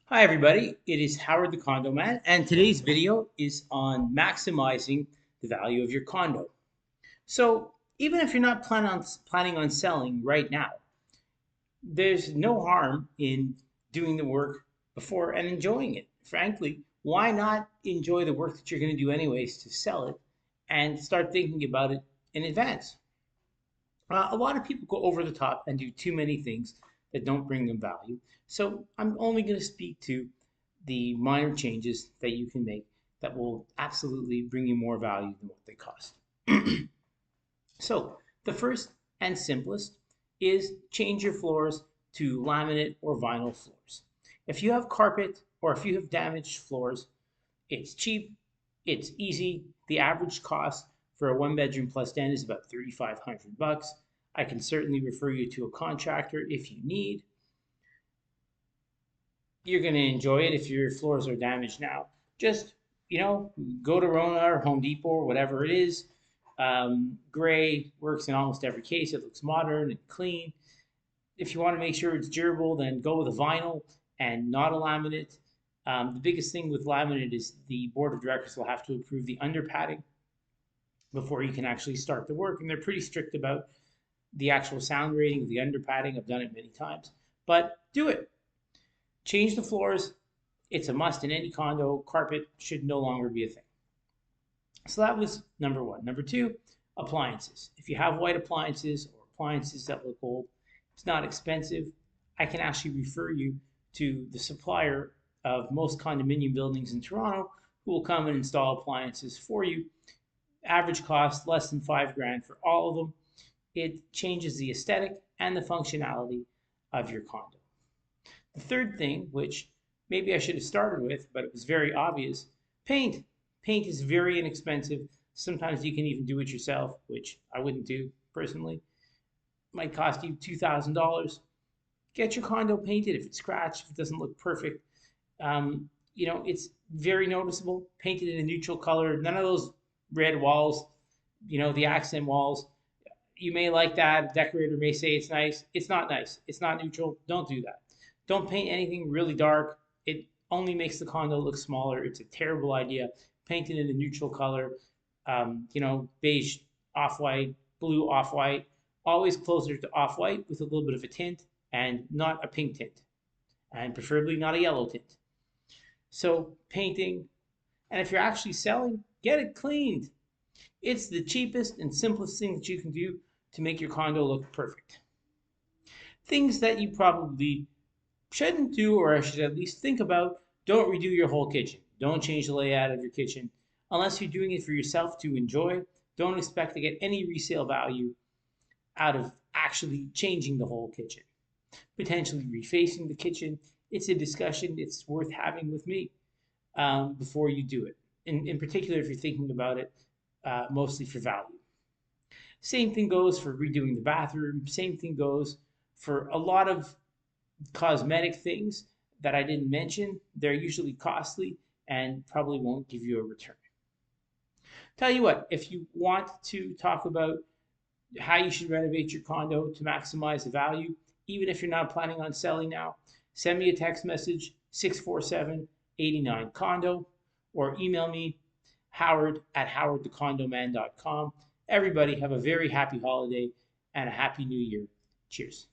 Hi everybody, it is Howard the Condo Man, and today's video is on maximizing the value of your condo. So even if you're not planning on selling right now, there's no harm in doing the work before and enjoying it. Frankly, why not enjoy the work that you're going to do anyways to sell it and start thinking about it in advance? A lot of people go over the top and do too many things that don't bring them value. So I'm only going to speak to the minor changes that you can make that will absolutely bring you more value than what they cost. So the first and simplest is change your floors to laminate or vinyl floors. If you have carpet or if you have damaged floors, it's cheap, it's easy. The average cost for a one bedroom plus den is about $3,500. I can certainly refer you to a contractor if you need. You're going to enjoy it if your floors are damaged now. Just, go to Rona or Home Depot or whatever it is. Gray works in almost every case. It looks modern and clean. If you want to make sure it's durable, then go with a vinyl and not a laminate. The biggest thing with laminate is the board of directors will have to approve the under padding before you can actually start the work, and they're pretty strict about the actual sound rating of the under padding. I've done it many times, but do it. Change the floors. It's a must in any condo. Carpet should no longer be a thing. So that was number one. Number two, appliances. If you have white appliances or appliances that look old, it's not expensive. I can actually refer you to the supplier of most condominium buildings in Toronto who will come and install appliances for you. Average cost less than $5,000 for all of them. It changes the aesthetic and the functionality of your condo. The third thing, which maybe I should have started with, but it was very obvious, paint. Paint is very inexpensive. Sometimes you can even do it yourself, which I wouldn't do personally. It might cost you $2,000. Get your condo painted if it's scratched, if it doesn't look perfect. It's very noticeable. Painted in a neutral color. None of those red walls, the accent walls. You may like that. Decorator may say it's nice. It's not nice. It's not neutral. Don't do that. Don't paint anything really dark. It only makes the condo look smaller. It's a terrible idea. Paint it in a neutral color, beige, off-white, blue, off-white, always closer to off-white with a little bit of a tint and not a pink tint, and preferably not a yellow tint. So painting, and if you're actually selling, get it cleaned. It's the cheapest and simplest thing that you can do to make your condo look perfect. Things that you probably shouldn't do, or I should at least think about, don't redo your whole kitchen. Don't change the layout of your kitchen. Unless you're doing it for yourself to enjoy, don't expect to get any resale value out of actually changing the whole kitchen. Potentially refacing the kitchen, it's a discussion it's worth having with me before you do it. In particular, if you're thinking about it mostly for value. Same thing goes for redoing the bathroom. Same thing goes for a lot of cosmetic things that I didn't mention. They're usually costly and probably won't give you a return. Tell you what, if you want to talk about how you should renovate your condo to maximize the value, even if you're not planning on selling now, send me a text message 647-89 condo or email me howard@howardthecondoman.com. Everybody have a very happy holiday and a happy new year. Cheers.